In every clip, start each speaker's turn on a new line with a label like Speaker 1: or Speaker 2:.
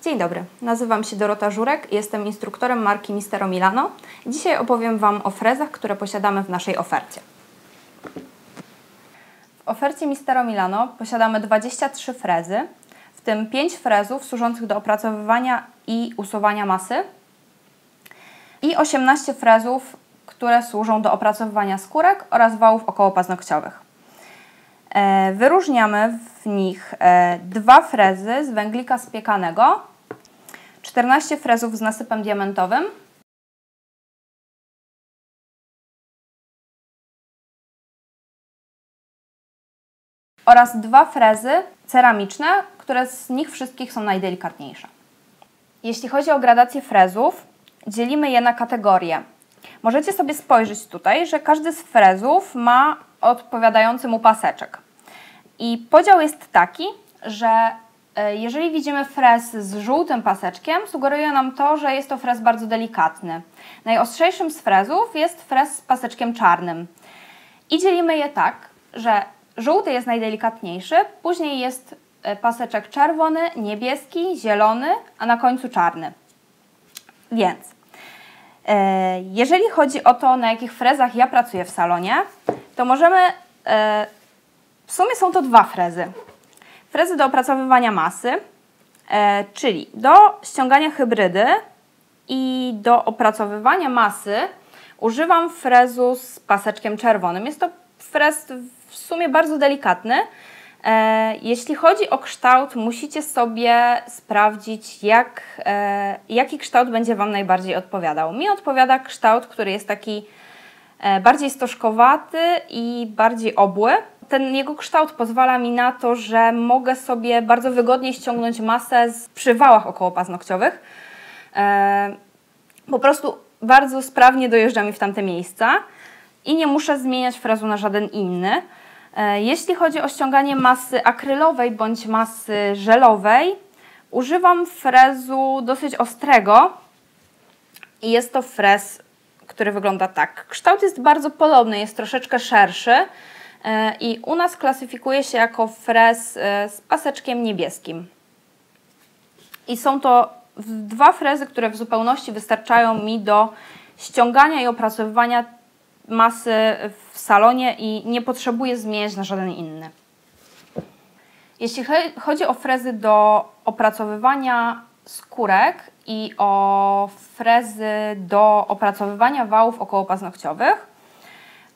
Speaker 1: Dzień dobry, nazywam się Dorota Żurek, jestem instruktorem marki Mistero Milano. Dzisiaj opowiem Wam o frezach, które posiadamy w naszej ofercie. W ofercie Mistero Milano posiadamy 23 frezy, w tym 5 frezów służących do opracowywania i usuwania masy i 18 frezów, które służą do opracowywania skórek oraz wałów okołopaznokciowych. Wyróżniamy w nich 2 frezy z węglika spiekanego, 14 frezów z nasypem diamentowym oraz 2 frezy ceramiczne, które z nich wszystkich są najdelikatniejsze. Jeśli chodzi o gradację frezów, dzielimy je na kategorie. Możecie sobie spojrzeć tutaj, że każdy z frezów ma odpowiadający mu paseczek. I podział jest taki, że jeżeli widzimy frez z żółtym paseczkiem, sugeruje nam to, że jest to frez bardzo delikatny. Najostrzejszym z frezów jest frez z paseczkiem czarnym. I dzielimy je tak, że żółty jest najdelikatniejszy, później jest paseczek czerwony, niebieski, zielony, a na końcu czarny. Więc jeżeli chodzi o to, na jakich frezach ja pracuję w salonie, to możemy, w sumie są to 2 frezy. Frezy do opracowywania masy, czyli do ściągania hybrydy i do opracowywania masy używam frezu z paseczkiem czerwonym. Jest to frez w sumie bardzo delikatny. Jeśli chodzi o kształt, musicie sobie sprawdzić, jaki kształt będzie Wam najbardziej odpowiadał. Mi odpowiada kształt, który jest taki bardziej stożkowaty i bardziej obły. Ten jego kształt pozwala mi na to, że mogę sobie bardzo wygodnie ściągnąć masę przy wałach okołopaznokciowych. Po prostu bardzo sprawnie dojeżdża mi w tamte miejsca i nie muszę zmieniać frezu na żaden inny. Jeśli chodzi o ściąganie masy akrylowej bądź masy żelowej, używam frezu dosyć ostrego i jest to frez, który wygląda tak. Kształt jest bardzo podobny, jest troszeczkę szerszy i u nas klasyfikuje się jako frez z paseczkiem niebieskim. I są to 2 frezy, które w zupełności wystarczają mi do ściągania i opracowywania masy w salonie i nie potrzebuję zmieniać na żaden inny. Jeśli chodzi o frezy do opracowywania skórek i o frezy do opracowywania wałów okołopaznokciowych,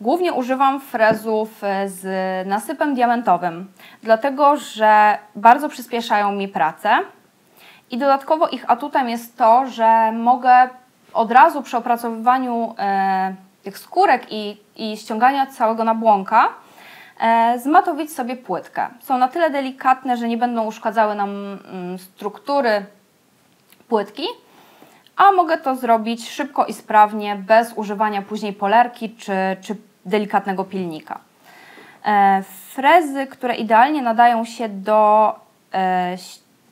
Speaker 1: głównie używam frezów z nasypem diamentowym, dlatego że bardzo przyspieszają mi pracę i dodatkowo ich atutem jest to, że mogę od razu przy opracowywaniu tych skórek i ściągania całego nabłonka zmatowić sobie płytkę. Są na tyle delikatne, że nie będą uszkadzały nam struktury płytki, a mogę to zrobić szybko i sprawnie, bez używania później polerki czy delikatnego pilnika. Frezy, które idealnie nadają się do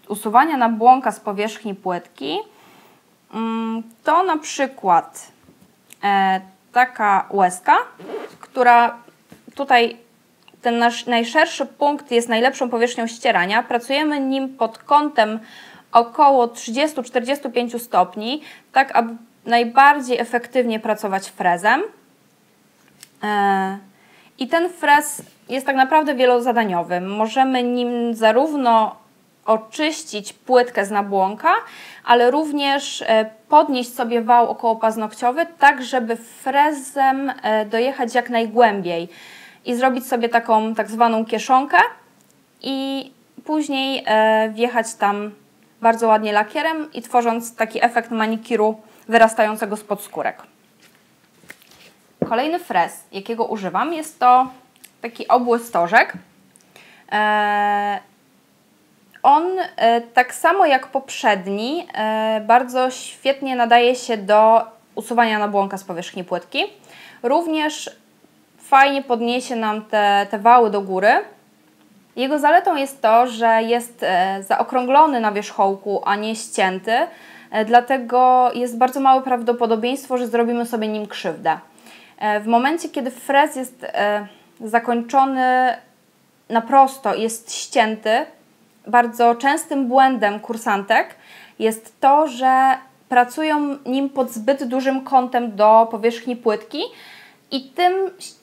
Speaker 1: usuwania nabłonka z powierzchni płytki, to na przykład taka łezka, która tutaj ten nasz najszerszy punkt jest najlepszą powierzchnią ścierania. Pracujemy nim pod kątem około 30-45 stopni, tak aby najbardziej efektywnie pracować frezem. I ten frez jest tak naprawdę wielozadaniowy. Możemy nim zarówno oczyścić płytkę z nabłonka, ale również podnieść sobie wał okołopaznokciowy, tak żeby frezem dojechać jak najgłębiej i zrobić sobie taką tak zwaną kieszonkę i później wjechać tam bardzo ładnie lakierem i tworząc taki efekt manikiru wyrastającego spod skórek. Kolejny frez, jakiego używam, jest to taki obły stożek. On, tak samo jak poprzedni, bardzo świetnie nadaje się do usuwania nabłonka z powierzchni płytki. Również fajnie podniesie nam te wały do góry. Jego zaletą jest to, że jest zaokrąglony na wierzchołku, a nie ścięty, dlatego jest bardzo małe prawdopodobieństwo, że zrobimy sobie nim krzywdę. W momencie, kiedy frez jest zakończony na prosto, jest ścięty, bardzo częstym błędem kursantek jest to, że pracują nim pod zbyt dużym kątem do powierzchni płytki i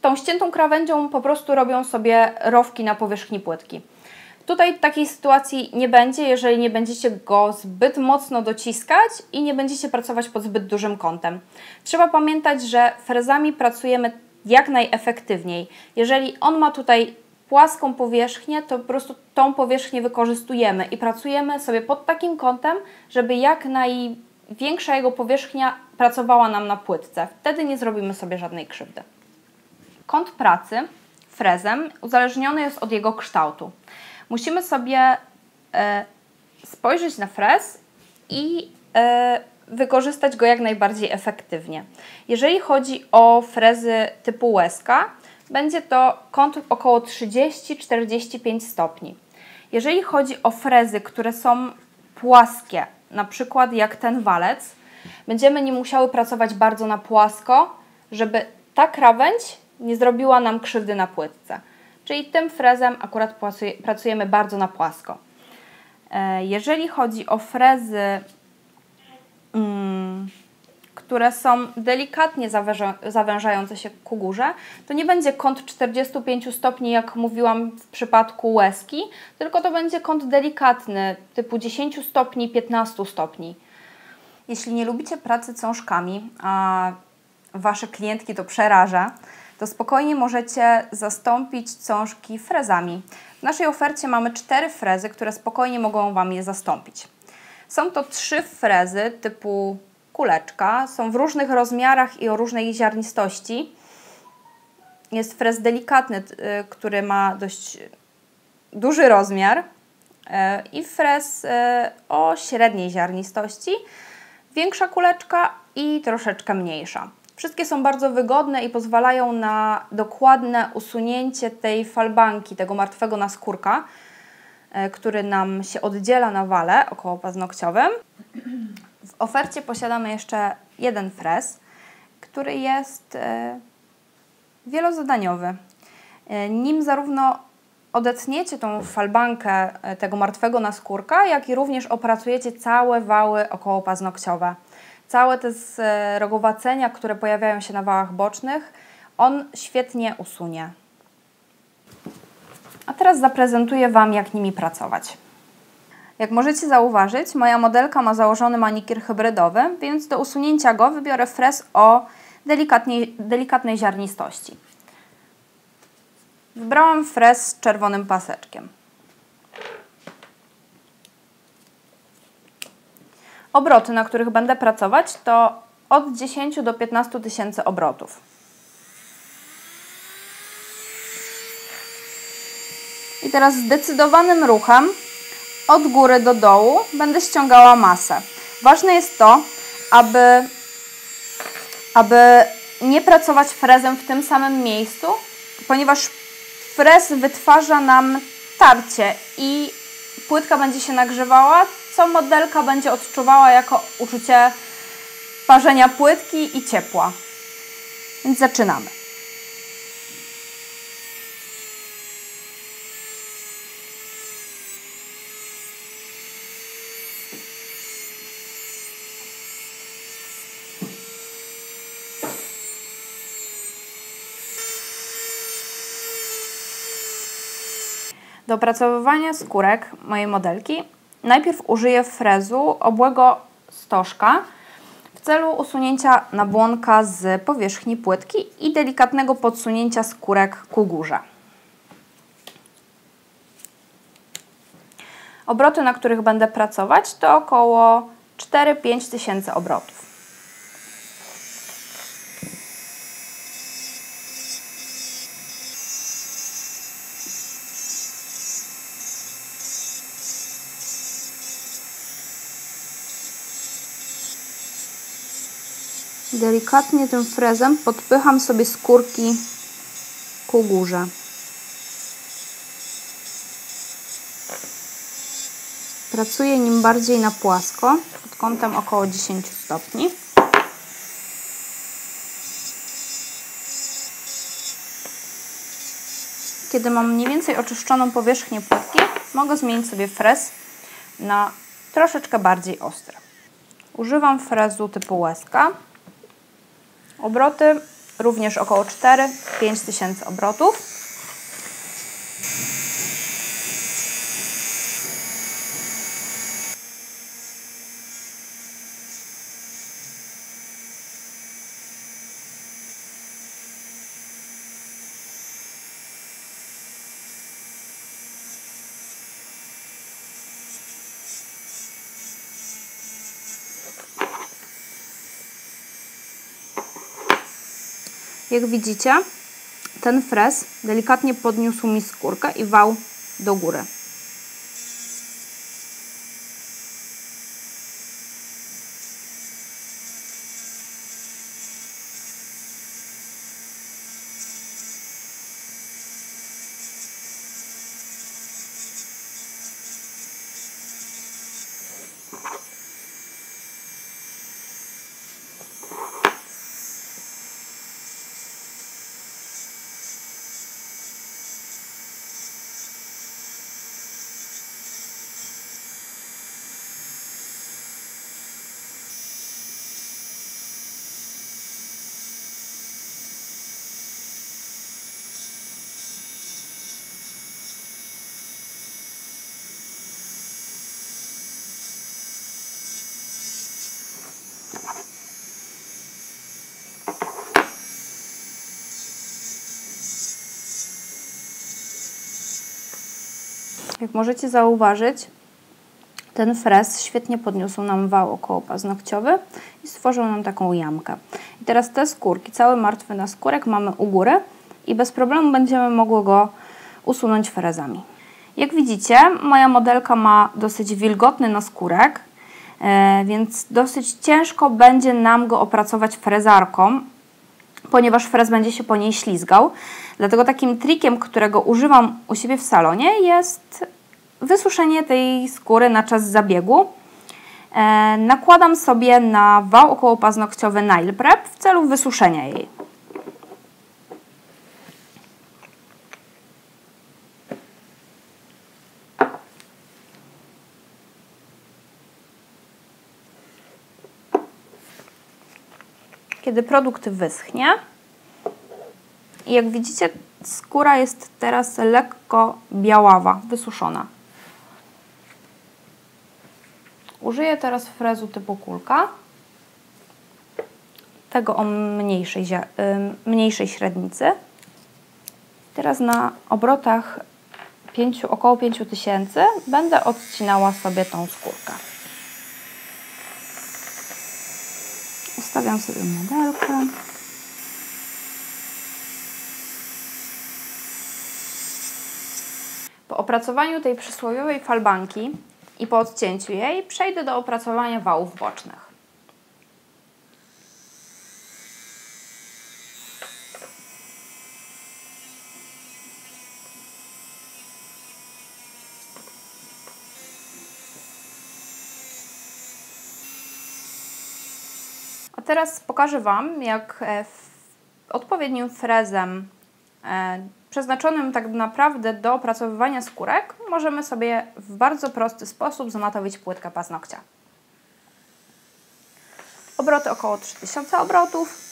Speaker 1: tą ściętą krawędzią po prostu robią sobie rowki na powierzchni płytki. Tutaj takiej sytuacji nie będzie, jeżeli nie będziecie go zbyt mocno dociskać i nie będziecie pracować pod zbyt dużym kątem. Trzeba pamiętać, że frezami pracujemy jak najefektywniej. Jeżeli on ma tutaj płaską powierzchnię, to po prostu tą powierzchnię wykorzystujemy i pracujemy sobie pod takim kątem, żeby jak największa jego powierzchnia pracowała nam na płytce. Wtedy nie zrobimy sobie żadnej krzywdy. Kąt pracy frezem uzależniony jest od jego kształtu. Musimy sobie spojrzeć na frez i wykorzystać go jak najbardziej efektywnie. Jeżeli chodzi o frezy typu łezka, będzie to kąt około 30-45 stopni. Jeżeli chodzi o frezy, które są płaskie, na przykład jak ten walec, będziemy nim musiały pracować bardzo na płasko, żeby ta krawędź nie zrobiła nam krzywdy na płytce. Czyli tym frezem akurat pracujemy bardzo na płasko. Jeżeli chodzi o frezy, które są delikatnie zawężające się ku górze, to nie będzie kąt 45 stopni, jak mówiłam w przypadku łezki, tylko to będzie kąt delikatny, typu 10 stopni, 15 stopni. Jeśli nie lubicie pracy cążkami, a Wasze klientki to przeraża, to spokojnie możecie zastąpić cążki frezami. W naszej ofercie mamy 4 frezy, które spokojnie mogą Wam je zastąpić. Są to 3 frezy typu kuleczka, są w różnych rozmiarach i o różnej ziarnistości. Jest frez delikatny, który ma dość duży rozmiar i frez o średniej ziarnistości, większa kuleczka i troszeczkę mniejsza. Wszystkie są bardzo wygodne i pozwalają na dokładne usunięcie tej falbanki, tego martwego naskórka, który nam się oddziela na wale okołopaznokciowym. W ofercie posiadamy jeszcze jeden frez, który jest wielozadaniowy. Nim zarówno odetniecie tą falbankę tego martwego naskórka, jak i również opracujecie całe wały okołopaznokciowe. Całe te zrogowacenia, które pojawiają się na wałach bocznych, on świetnie usunie. A teraz zaprezentuję Wam, jak nimi pracować. Jak możecie zauważyć, moja modelka ma założony manikir hybrydowy, więc do usunięcia go wybiorę frez o delikatnej ziarnistości. Wybrałam frez z czerwonym paseczkiem. Obroty, na których będę pracować, to od 10 do 15 tysięcy obrotów. I teraz zdecydowanym ruchem od góry do dołu będę ściągała masę. Ważne jest to, aby nie pracować frezem w tym samym miejscu, ponieważ frez wytwarza nam tarcie i płytka będzie się nagrzewała, co modelka będzie odczuwała jako uczucie parzenia płytki i ciepła. Więc zaczynamy. Do opracowywania skórek mojej modelki najpierw użyję frezu obłego stożka w celu usunięcia nabłonka z powierzchni płytki i delikatnego podsunięcia skórek ku górze. Obroty, na których będę pracować, to około 4-5 tysięcy obrotów. Delikatnie tym frezem podpycham sobie skórki ku górze. Pracuję nim bardziej na płasko, pod kątem około 10 stopni. Kiedy mam mniej więcej oczyszczoną powierzchnię płytki, mogę zmienić sobie frez na troszeczkę bardziej ostry. Używam frezu typu łezka. Obroty również około 4-5 tysięcy obrotów. Jak widzicie, ten frez delikatnie podniósł mi skórkę i wał do góry. Jak możecie zauważyć, ten frez świetnie podniósł nam wał okołopaznokciowy i stworzył nam taką jamkę. I teraz te skórki, cały martwy naskórek mamy u góry i bez problemu będziemy mogły go usunąć frezami. Jak widzicie, moja modelka ma dosyć wilgotny naskórek, więc dosyć ciężko będzie nam go opracować frezarką, ponieważ frez będzie się po niej ślizgał. Dlatego takim trikiem, którego używam u siebie w salonie, jest wysuszenie tej skóry na czas zabiegu. Nakładam sobie na wał okołopaznokciowy Nail Prep w celu wysuszenia jej. Kiedy produkt wyschnie, i jak widzicie, skóra jest teraz lekko biaława, wysuszona. Użyję teraz frezu typu kulka, tego o mniejszej średnicy. Teraz na obrotach około 5000 będę odcinała sobie tą skórkę. Ustawiam sobie modelkę. Po opracowaniu tej przysłowiowej falbanki i po odcięciu jej przejdę do opracowania wałów bocznych. A teraz pokażę Wam, jak odpowiednim frezem przeznaczonym tak naprawdę do opracowywania skórek możemy sobie w bardzo prosty sposób zamatowić płytkę paznokcia. Obroty około 3000 obrotów.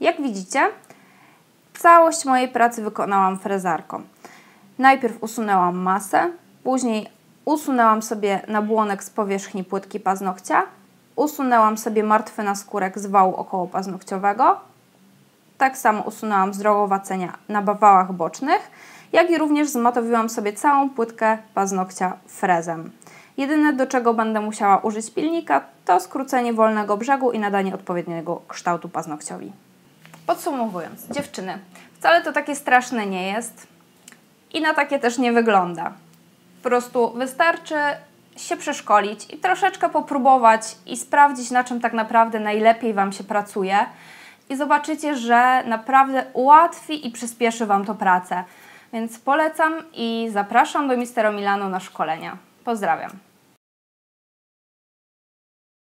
Speaker 1: Jak widzicie, całość mojej pracy wykonałam frezarką. Najpierw usunęłam masę, później usunęłam sobie nabłonek z powierzchni płytki paznokcia, usunęłam sobie martwy naskórek z wału okołopaznokciowego, tak samo usunęłam zdrowowacenia na wałach bocznych, jak i również zmatowiłam sobie całą płytkę paznokcia frezem. Jedyne, do czego będę musiała użyć pilnika, to skrócenie wolnego brzegu i nadanie odpowiedniego kształtu paznokciowi. Podsumowując, dziewczyny, wcale to takie straszne nie jest i na takie też nie wygląda. Po prostu wystarczy się przeszkolić i troszeczkę popróbować i sprawdzić, na czym tak naprawdę najlepiej Wam się pracuje i zobaczycie, że naprawdę ułatwi i przyspieszy Wam to pracę. Więc polecam i zapraszam do Mistero Milano na szkolenia. Pozdrawiam.